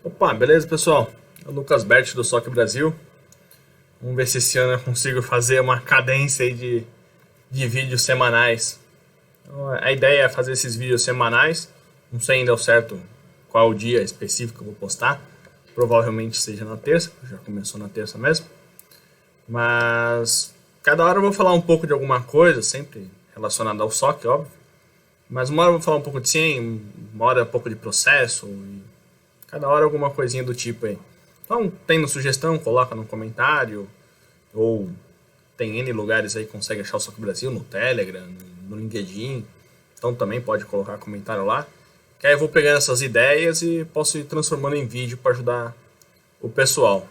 Opa, beleza, pessoal? É o Lucas Bert do SOC Brasil. Vamos ver se esse ano eu consigo fazer uma cadência aí de vídeos semanais. Então, a ideia é fazer esses vídeos semanais. Não sei ainda ao certo qual o dia específico que eu vou postar. Provavelmente seja na terça, já começou na terça mesmo. Mas cada hora eu vou falar um pouco de alguma coisa, sempre relacionada ao SOC, óbvio. Mas uma hora eu vou falar um pouco de SIEM, uma hora um pouco de processo, e cada hora alguma coisinha do tipo aí. Então, tendo sugestão, coloca no comentário, ou tem N lugares aí que consegue achar o SOC Brasil, no Telegram, no LinkedIn. Então também pode colocar comentário lá. Que aí eu vou pegando essas ideias e posso ir transformando em vídeo para ajudar o pessoal.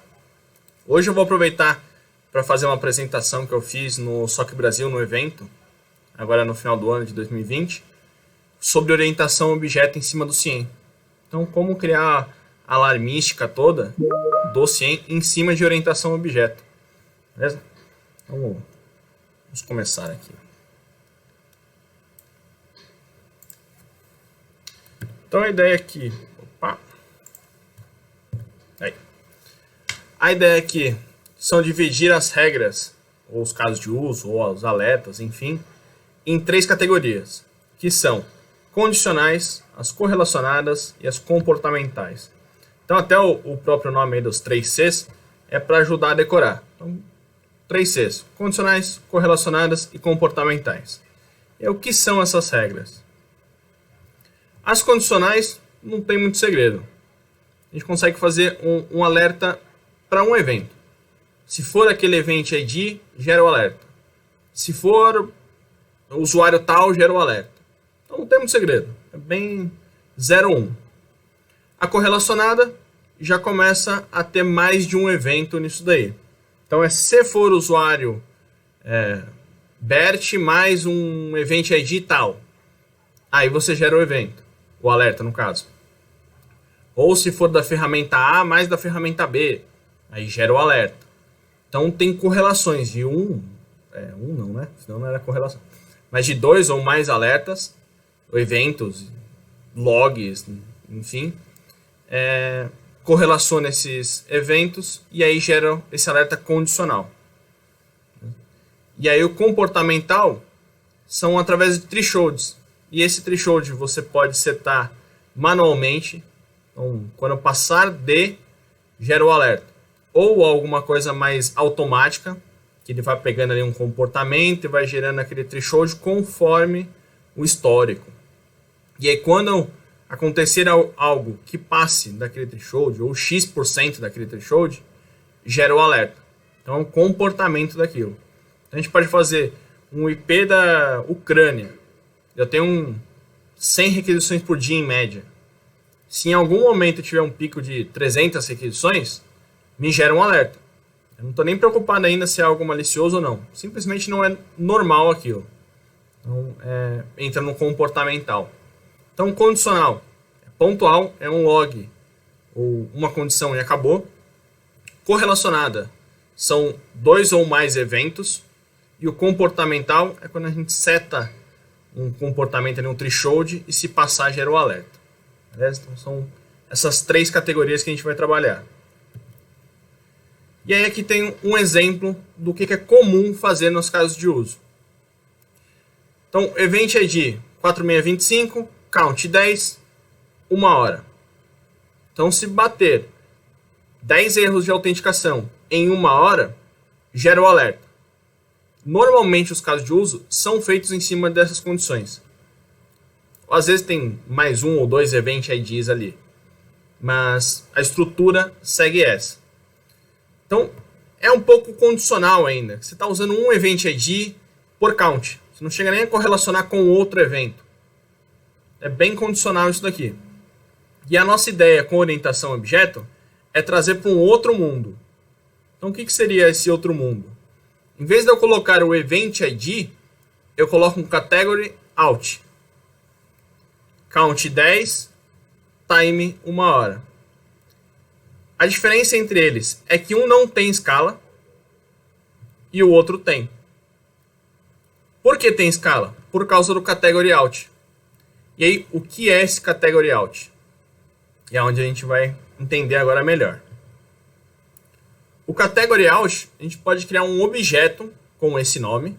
Hoje eu vou aproveitar para fazer uma apresentação que eu fiz no SOC Brasil, no evento, agora no final do ano de 2020, sobre orientação a objeto em cima do CIEM. Então, como criar a alarmística toda do CIEM em cima de orientação a objeto. Beleza? Então, vamos começar aqui. Então, a ideia aqui... Opa! Aí. A ideia aqui são dividir as regras, ou os casos de uso, ou os alertas, enfim, em três categorias, que são condicionais, as correlacionadas e as comportamentais. Então, até o próprio nome aí dos 3 Cs é para ajudar a decorar. Então, 3 Cs, condicionais, correlacionadas e comportamentais. E o que são essas regras? As condicionais não tem muito segredo. A gente consegue fazer um alerta para um evento. Se for aquele event ID, gera o alerta. Se for o usuário tal, gera o alerta. Então não tem muito segredo. É bem 0-1. A correlacionada já começa a ter mais de um evento nisso daí. Então se for usuário BERT mais um event ID tal, aí você gera o evento, o alerta no caso. Ou se for da ferramenta A mais da ferramenta B, aí gera o alerta. Então tem correlações de um não, né? Senão não era correlação. Mas de 2 ou mais alertas, eventos, logs, enfim, correlaciona esses eventos e aí gera esse alerta condicional. E aí o comportamental são através de thresholds. E esse threshold você pode setar manualmente. Então, quando passar de, gera o alerta. Ou alguma coisa mais automática, que ele vai pegando ali um comportamento e vai gerando aquele threshold conforme o histórico. E aí quando acontecer algo que passe daquele threshold, ou X% daquele threshold, gera o alerta. Então é um comportamento daquilo. Então, a gente pode fazer um IP da Ucrânia. Eu tenho 100 requisições por dia em média. Se em algum momento tiver um pico de 300 requisições, me gera um alerta. Eu não estou nem preocupado ainda se é algo malicioso ou não. Simplesmente não é normal aquilo. Então, entra no comportamental. Então, condicional, pontual, é um log ou uma condição e acabou. Correlacionada, são 2 ou mais eventos. E o comportamental é quando a gente seta um comportamento ali, um threshold, e se passar, gera o alerta. Beleza? Então, são essas 3 categorias que a gente vai trabalhar. E aí aqui tem um exemplo do que é comum fazer nos casos de uso. Então, Event ID 4625, count 10, 1 hora. Então, se bater 10 erros de autenticação em 1 hora, gera o alerta. Normalmente, os casos de uso são feitos em cima dessas condições. Às vezes tem mais 1 ou 2 Event IDs ali. Mas a estrutura segue essa. Então, é um pouco condicional ainda. Você está usando um Event ID por count. Você não chega nem a correlacionar com outro evento. É bem condicional isso daqui. E a nossa ideia com orientação a objeto é trazer para um outro mundo. Então, o que seria esse outro mundo? Em vez de eu colocar o Event ID, eu coloco um Category Out. Count 10, time 1 hora. A diferença entre eles é que um não tem escala e o outro tem. Por que tem escala? Por causa do Category Out. E aí, o que é esse Category Out? E é onde a gente vai entender agora melhor. O Category Out, a gente pode criar um objeto com esse nome,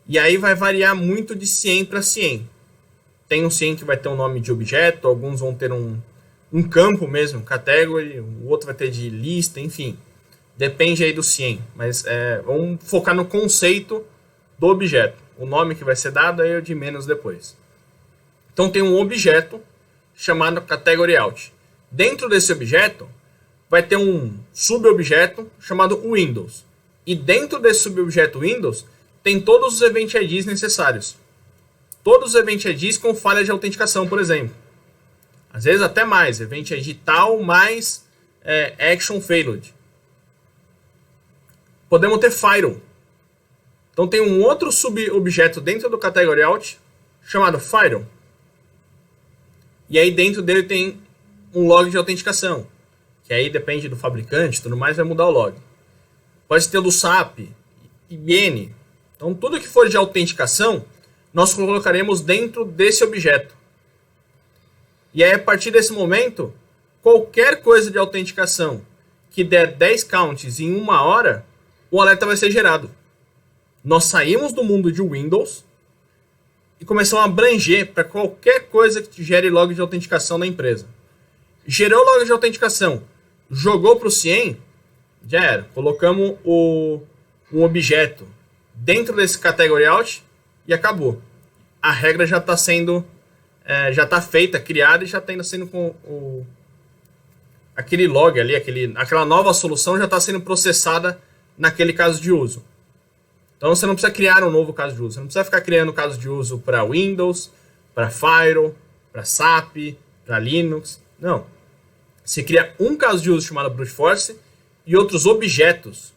e aí vai variar muito de CIEM para CIEM. Tem um CIEM que vai ter um nome de objeto, alguns vão ter um campo mesmo, category, o outro vai ter de lista, enfim. Depende aí do CIEM, mas vamos focar no conceito do objeto. O nome que vai ser dado aí é o de menos depois. Então tem um objeto chamado Category Out. Dentro desse objeto vai ter um subobjeto chamado Windows. E dentro desse subobjeto Windows tem todos os Event IDs necessários. Todos os Event IDs com falha de autenticação, por exemplo. Às vezes até mais, Event ID tal mais Action Failed. Podemos ter Firewall. Então tem um outro subobjeto dentro do Category Out chamado Firewall. E aí dentro dele tem um log de autenticação, que aí depende do fabricante, tudo mais, vai mudar o log. Pode ter do SAP, IBM. Então tudo que for de autenticação, nós colocaremos dentro desse objeto. E aí a partir desse momento, qualquer coisa de autenticação que der 10 counts em 1 hora, o alerta vai ser gerado. Nós saímos do mundo de Windows e começamos a abranger para qualquer coisa que gere log de autenticação na empresa. Gerou log de autenticação, jogou para o CIEM, já era. Colocamos um objeto dentro desse Category Out e acabou. A regra já está sendo, já está feita, criada e já está sendo com aquele log ali, aquela nova solução já está sendo processada naquele caso de uso. Então você não precisa criar um novo caso de uso. Você não precisa ficar criando caso de uso para Windows, para Firewall, para SAP, para Linux. Não. Você cria um caso de uso chamado Brute Force e outros objetos.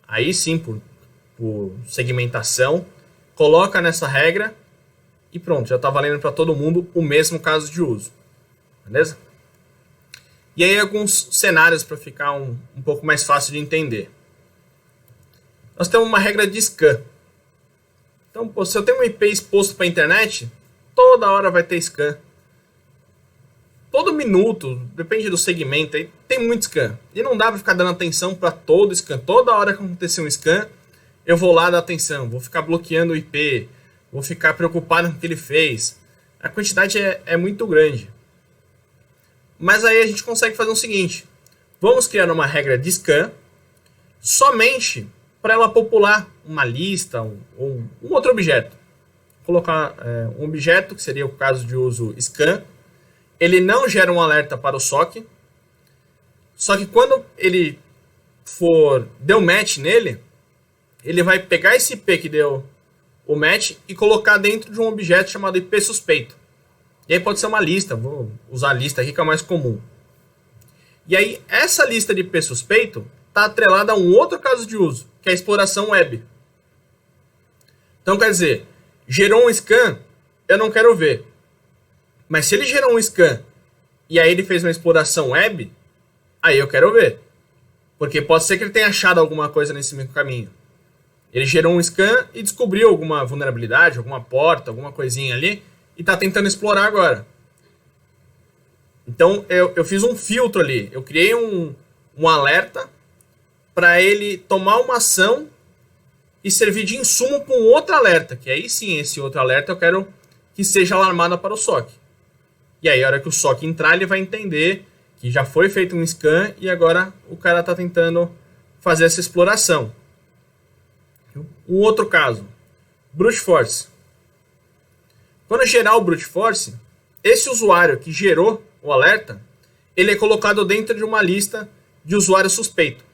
Aí sim, por segmentação, coloca nessa regra e pronto, já está valendo para todo mundo o mesmo caso de uso. Beleza? E aí alguns cenários para ficar um pouco mais fácil de entender. Nós temos uma regra de scan. Então, se eu tenho um IP exposto para a internet, toda hora vai ter scan. Todo minuto, depende do segmento, aí tem muito scan. E não dá para ficar dando atenção para todo scan. Toda hora que acontecer um scan, eu vou lá dar atenção. Vou ficar bloqueando o IP. Vou ficar preocupado com o que ele fez. A quantidade é muito grande. Mas aí a gente consegue fazer o seguinte. Vamos criar uma regra de scan somente para ela popular uma lista ou um outro objeto. Vou colocar um objeto, que seria o caso de uso scan. Ele não gera um alerta para o SOC. Só que quando ele deu match nele, ele vai pegar esse IP que deu o match e colocar dentro de um objeto chamado IP suspeito. E aí pode ser uma lista, vou usar a lista aqui que é a mais comum. E aí essa lista de IP suspeito está atrelada a um outro caso de uso, que é a exploração web. Então quer dizer, gerou um scan, eu não quero ver. Mas se ele gerou um scan e aí ele fez uma exploração web, aí eu quero ver. Porque pode ser que ele tenha achado alguma coisa nesse meio caminho. Ele gerou um scan e descobriu alguma vulnerabilidade, alguma porta, alguma coisinha ali, e está tentando explorar agora. Então eu fiz um filtro ali. Eu criei um alerta para ele tomar uma ação e servir de insumo para um outro alerta. Que aí sim, esse outro alerta eu quero que seja alarmado para o SOC. E aí, a hora que o SOC entrar, ele vai entender que já foi feito um scan e agora o cara está tentando fazer essa exploração. Um outro caso, Brute Force. Quando gerar o Brute Force, esse usuário que gerou o alerta, ele é colocado dentro de uma lista de usuário suspeito.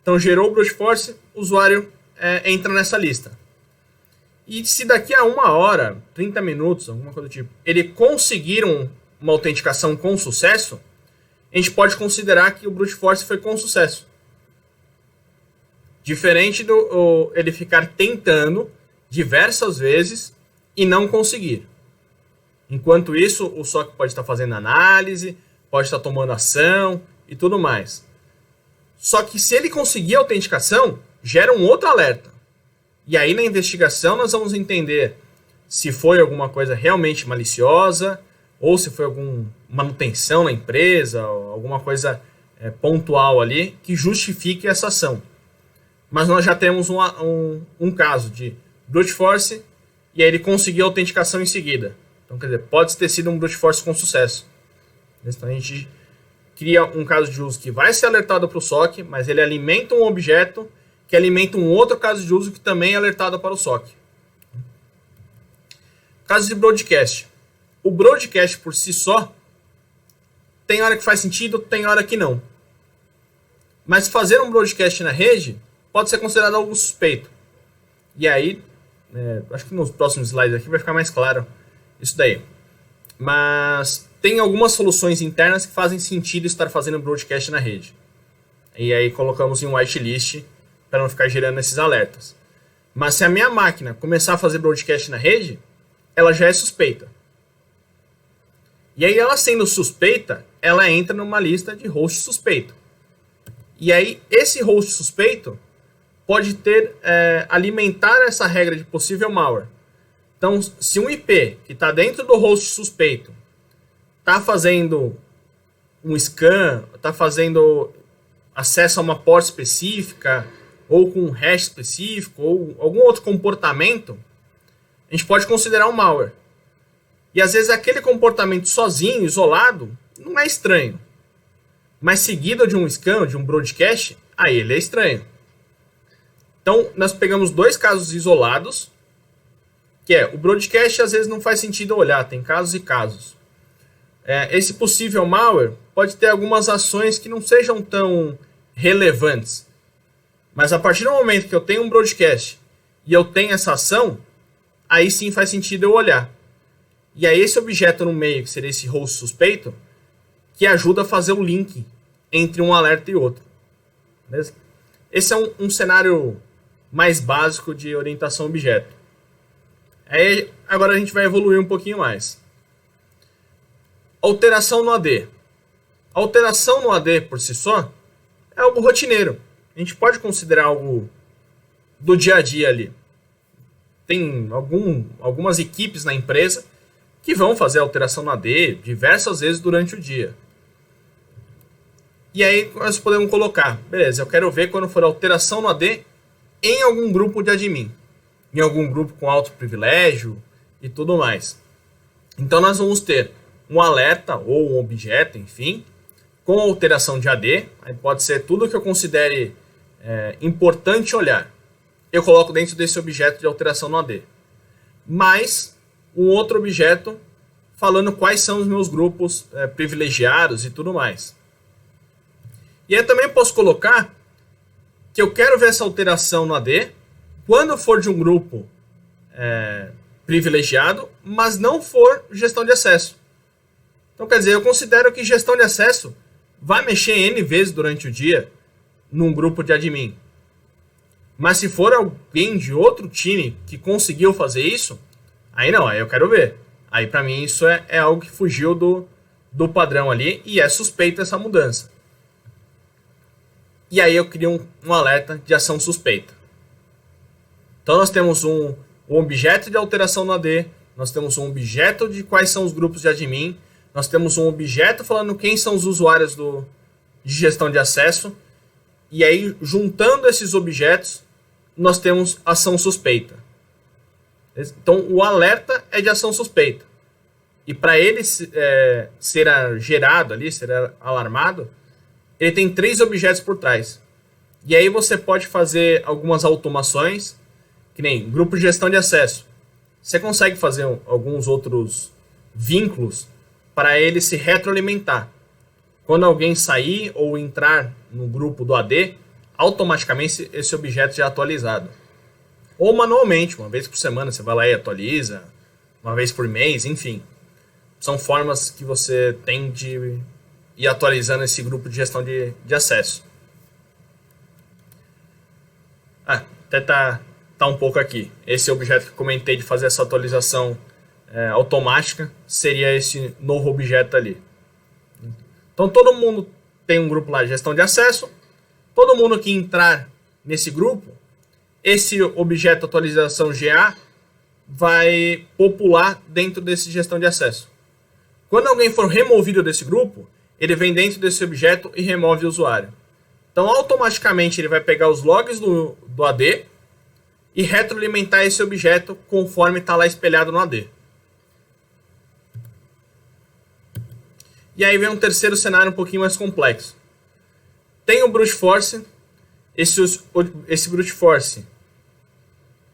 Então, gerou o Brute Force, o usuário entra nessa lista. E se daqui a 1 hora, 30 minutos, alguma coisa do tipo, ele conseguir uma autenticação com sucesso, a gente pode considerar que o Brute Force foi com sucesso. Diferente do ele ficar tentando diversas vezes e não conseguir. Enquanto isso, o SOC pode estar fazendo análise, pode estar tomando ação e tudo mais. Só que se ele conseguir a autenticação, gera um outro alerta. E aí na investigação nós vamos entender se foi alguma coisa realmente maliciosa ou se foi alguma manutenção na empresa, alguma coisa pontual ali que justifique essa ação. Mas nós já temos um caso de brute force e aí ele conseguiu a autenticação em seguida. Então, quer dizer, pode ter sido um brute force com sucesso. Então a gente cria um caso de uso que vai ser alertado para o SOC, mas ele alimenta um objeto que alimenta um outro caso de uso que também é alertado para o SOC. Caso de broadcast. O broadcast por si só, tem hora que faz sentido, tem hora que não. Mas fazer um broadcast na rede pode ser considerado algo suspeito. E aí, acho que nos próximos slides aqui vai ficar mais claro isso daí. Mas tem algumas soluções internas que fazem sentido estar fazendo broadcast na rede. E aí colocamos em um whitelist para não ficar gerando esses alertas. Mas se a minha máquina começar a fazer broadcast na rede, ela já é suspeita. E aí ela sendo suspeita, ela entra numa lista de host suspeito. E aí esse host suspeito pode alimentar essa regra de possível malware. Então, se um IP que está dentro do host suspeito está fazendo um scan, está fazendo acesso a uma port específica, ou com um hash específico, ou algum outro comportamento, a gente pode considerar um malware. E às vezes aquele comportamento sozinho, isolado, não é estranho. Mas seguido de um scan, de um broadcast, aí ele é estranho. Então, nós pegamos dois casos isolados, que o broadcast às vezes não faz sentido olhar, tem casos e casos. Esse possível malware pode ter algumas ações que não sejam tão relevantes. Mas a partir do momento que eu tenho um broadcast e eu tenho essa ação, aí sim faz sentido eu olhar. E aí esse objeto no meio, que seria esse host suspeito, que ajuda a fazer o link entre um alerta e outro. Beleza? Esse é um cenário mais básico de orientação a objeto. Aí, agora a gente vai evoluir um pouquinho mais. Alteração no AD. A alteração no AD por si só é algo rotineiro. A gente pode considerar algo do dia a dia ali. Tem algumas equipes na empresa que vão fazer alteração no AD diversas vezes durante o dia. E aí nós podemos colocar, beleza, eu quero ver quando for alteração no AD em algum grupo de admin, em algum grupo com alto privilégio e tudo mais. Então nós vamos ter um alerta ou um objeto, enfim, com alteração de AD, aí pode ser tudo que eu considere importante olhar. Eu coloco dentro desse objeto de alteração no AD. Mais um outro objeto falando quais são os meus grupos privilegiados e tudo mais. E aí também posso colocar que eu quero ver essa alteração no AD quando for de um grupo privilegiado, mas não for gestão de acesso. Então, quer dizer, eu considero que gestão de acesso vai mexer N vezes durante o dia num grupo de admin. Mas se for alguém de outro time que conseguiu fazer isso, aí não, aí eu quero ver. Aí para mim isso é algo que fugiu do padrão ali e é suspeita essa mudança. E aí eu crio um alerta de ação suspeita. Então nós temos um objeto de alteração no AD, nós temos um objeto de quais são os grupos de admin, nós temos um objeto falando quem são os usuários de gestão de acesso, e aí juntando esses objetos, nós temos ação suspeita. Então o alerta é de ação suspeita. E para ele ser gerado ali, ser alarmado, ele tem 3 objetos por trás. E aí você pode fazer algumas automações, que nem grupo de gestão de acesso. Você consegue fazer alguns outros vínculos para ele se retroalimentar. Quando alguém sair ou entrar no grupo do AD, automaticamente esse objeto já é atualizado. Ou manualmente, uma vez por semana você vai lá e atualiza, uma vez por mês, enfim. São formas que você tem de ir atualizando esse grupo de gestão de acesso. Até tá um pouco aqui. Esse objeto que eu comentei de fazer essa atualização automática seria esse novo objeto ali. Então todo mundo tem um grupo lá de gestão de acesso. Todo mundo que entrar nesse grupo, esse objeto atualização GA vai popular dentro desse gestão de acesso. Quando alguém for removido desse grupo, ele vem dentro desse objeto e remove o usuário. Então, automaticamente, ele vai pegar os logs do AD e retroalimentar esse objeto conforme está lá espelhado no AD. E aí vem um terceiro cenário um pouquinho mais complexo. Tem o Brute Force. Esse Brute Force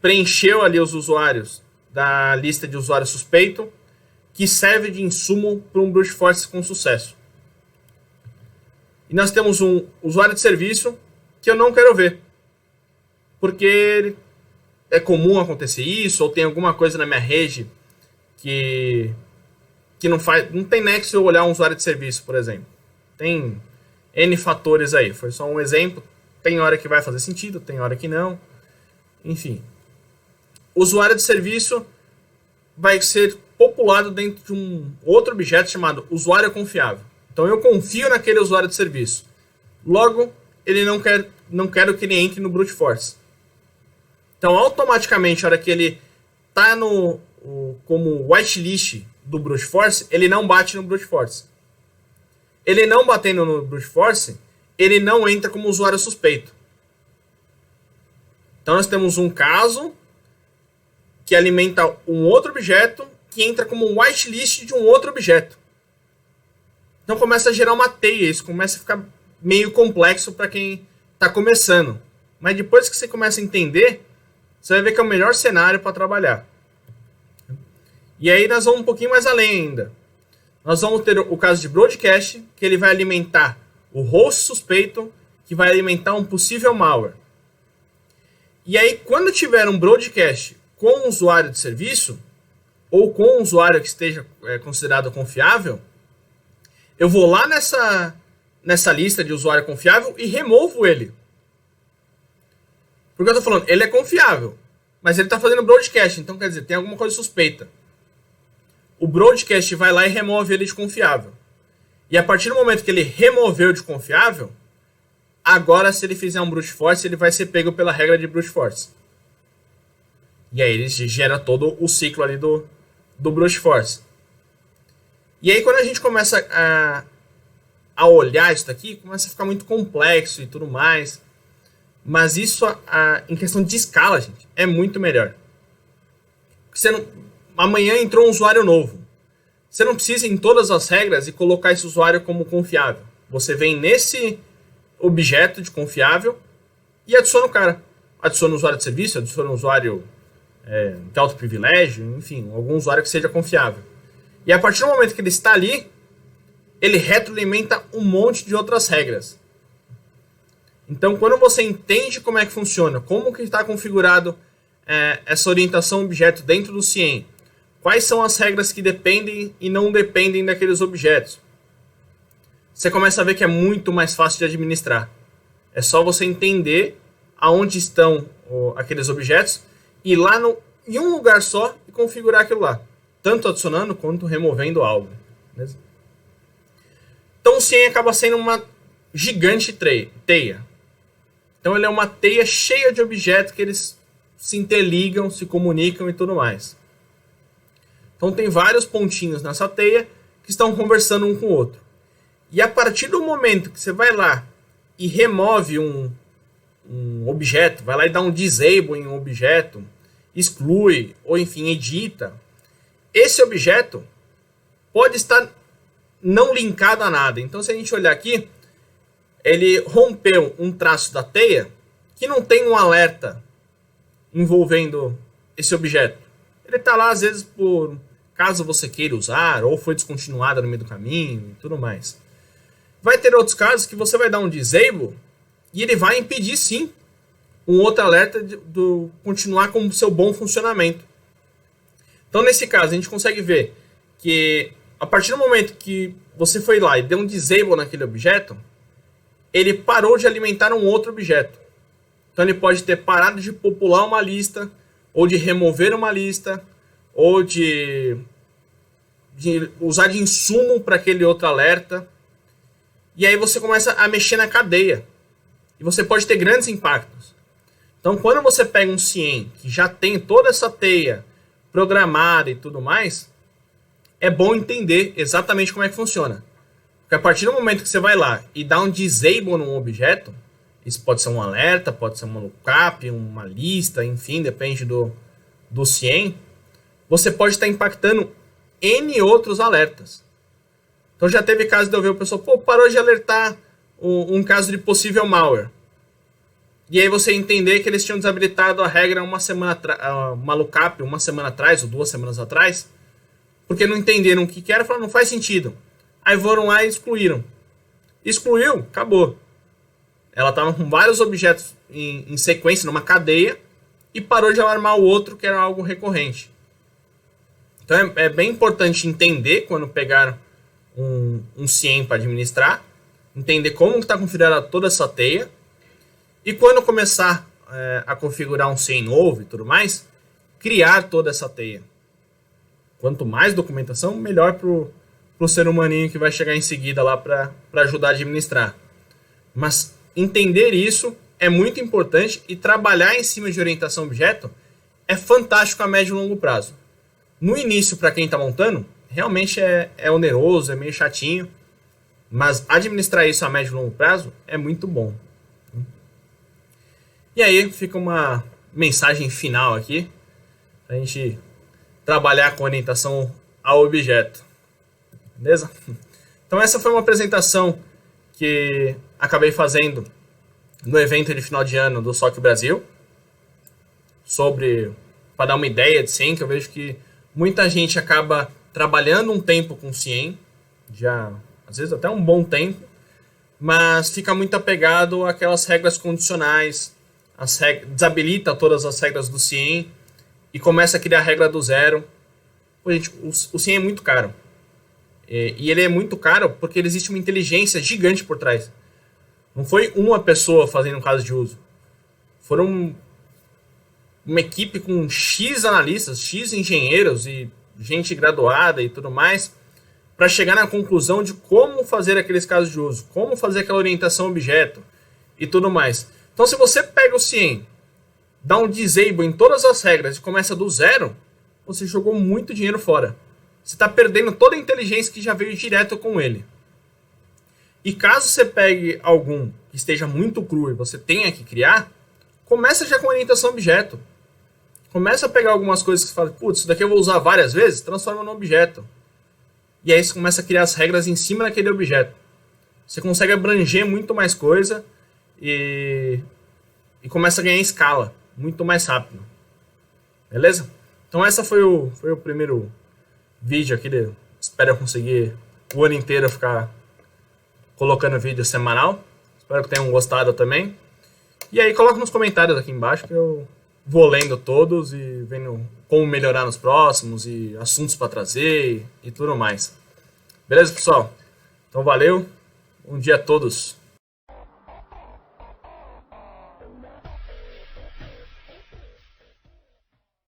preencheu ali os usuários da lista de usuário suspeito, que serve de insumo para um Brute Force com sucesso. E nós temos um usuário de serviço que eu não quero ver, porque é comum acontecer isso, ou tem alguma coisa na minha rede que não tem nexo eu olhar um usuário de serviço, por exemplo. Tem N fatores aí, foi só um exemplo. Tem hora que vai fazer sentido, tem hora que não. Enfim. O usuário de serviço vai ser populado dentro de um outro objeto chamado usuário confiável. Então eu confio naquele usuário de serviço. Logo, ele não quero que ele entre no Brute Force. Então, automaticamente, a hora que ele está como whitelist do Brute Force, ele não bate no Brute Force. Ele não batendo no Brute Force, ele não entra como usuário suspeito. Então, nós temos um caso que alimenta um outro objeto que entra como um whitelist de um outro objeto. Então começa a gerar uma teia, isso começa a ficar meio complexo para quem está começando. Mas depois que você começa a entender, você vai ver que é o melhor cenário para trabalhar. E aí nós vamos um pouquinho mais além ainda. Nós vamos ter o caso de broadcast, que ele vai alimentar o host suspeito, que vai alimentar um possível malware. E aí, quando tiver um broadcast com um usuário de serviço, ou com um usuário que esteja considerado confiável, eu vou lá nessa lista de usuário confiável e removo ele. Porque eu estou falando, ele é confiável, mas ele está fazendo broadcast, então quer dizer, tem alguma coisa suspeita. O broadcast vai lá e remove ele de confiável. E a partir do momento que ele removeu de confiável, agora se ele fizer um brute force, ele vai ser pego pela regra de brute force. E aí ele gera todo o ciclo ali do brute force. E aí quando a gente começa a olhar isso daqui, começa a ficar muito complexo e tudo mais. Mas isso, em questão de escala, gente, é muito melhor. Amanhã entrou um usuário novo. Você não precisa ir em todas as regras e colocar esse usuário como confiável. Você vem nesse objeto de confiável e adiciona o cara. Adiciona o usuário de serviço, adiciona o usuário de alto privilégio, enfim, algum usuário que seja confiável. E a partir do momento que ele está ali, ele retroalimenta um monte de outras regras. Então, quando você entende como é que funciona, como que está configurado essa orientação objeto dentro do CIEM, quais são as regras que dependem e não dependem daqueles objetos, você começa a ver que é muito mais fácil de administrar. É só você entender aonde estão aqueles objetos e ir lá em um lugar só e configurar aquilo lá, tanto adicionando quanto removendo algo. Beleza? Então o CIEM acaba sendo uma gigante teia. Então ele é uma teia cheia de objetos que eles se interligam, se comunicam e tudo mais. Então tem vários pontinhos nessa teia que estão conversando um com o outro. E a partir do momento que você vai lá e remove um objeto, vai lá e dá um disable em um objeto, exclui, ou enfim, edita, esse objeto pode estar não linkado a nada. Então se a gente olhar aqui, ele rompeu um traço da teia que não tem um alerta envolvendo esse objeto. Ele está lá, às vezes, por caso você queira usar, ou foi descontinuado no meio do caminho e tudo mais. Vai ter outros casos que você vai dar um disable e ele vai impedir, sim, um outro alerta de continuar com o seu bom funcionamento. Então, nesse caso, a gente consegue ver que, a partir do momento que você foi lá e deu um disable naquele objeto, ele parou de alimentar um outro objeto. Então ele pode ter parado de popular uma lista, ou de remover uma lista, ou de usar de insumo para aquele outro alerta. E aí você começa a mexer na cadeia. E você pode ter grandes impactos. Então quando você pega um CIEM que já tem toda essa teia programada e tudo mais, é bom entender exatamente como é que funciona. Porque a partir do momento que você vai lá e dá um disable num objeto, isso pode ser um alerta, pode ser uma lookup, uma lista, enfim, depende do CIEM, você pode estar impactando N outros alertas. Então já teve caso de eu ver o pessoal, parou de alertar um caso de possível malware. E aí você entender que eles tinham desabilitado a regra uma lookup uma semana atrás, ou 2 semanas atrás, porque não entenderam o que era, falaram, não faz sentido. Aí foram lá e excluíram. Excluiu, acabou. Ela estava com vários objetos em sequência, numa cadeia, e parou de alarmar o outro, que era algo recorrente. Então é bem importante entender quando pegar um CIEM para administrar, entender como está configurada toda essa teia, e quando começar a configurar um CIEM novo e tudo mais, criar toda essa teia. Quanto mais documentação, melhor para o ser humaninho que vai chegar em seguida lá para ajudar a administrar. Mas entender isso é muito importante e trabalhar em cima de orientação a objeto é fantástico a médio e longo prazo. No início, para quem está montando, realmente é oneroso, é meio chatinho, mas administrar isso a médio e longo prazo é muito bom. E aí fica uma mensagem final aqui, para a gente trabalhar com orientação ao objeto. Beleza? Então essa foi uma apresentação que acabei fazendo no evento de final de ano do SOC Brasil, para dar uma ideia de CIEM, que eu vejo que muita gente acaba trabalhando um tempo com CIEM, já às vezes até um bom tempo, mas fica muito apegado àquelas regras condicionais, desabilita todas as regras do CIEM e começa a criar a regra do zero. Pô, gente, o CIEM é muito caro. E ele é muito caro porque existe uma inteligência gigante por trás. Não foi uma pessoa fazendo um caso de uso. Foram uma equipe com X analistas, X engenheiros e gente graduada e tudo mais, para chegar na conclusão de como fazer aqueles casos de uso, como fazer aquela orientação objeto e tudo mais. Então, se você pega o CIEM, dá um disable em todas as regras e começa do zero, você jogou muito dinheiro fora. Você está perdendo toda a inteligência que já veio direto com ele. E caso você pegue algum que esteja muito cru e você tenha que criar, começa já com orientação objeto. Começa a pegar algumas coisas que você fala, putz, isso daqui eu vou usar várias vezes, transforma no objeto. E aí você começa a criar as regras em cima daquele objeto. Você consegue abranger muito mais coisa e começa a ganhar escala muito mais rápido. Beleza? Então essa foi o primeiro vídeo aqui. Espero eu conseguir o ano inteiro ficar colocando vídeo semanal. Espero que tenham gostado também. E aí coloca nos comentários aqui embaixo que eu vou lendo todos e vendo como melhorar nos próximos e assuntos para trazer e tudo mais. Beleza, pessoal? Então valeu. Bom dia a todos.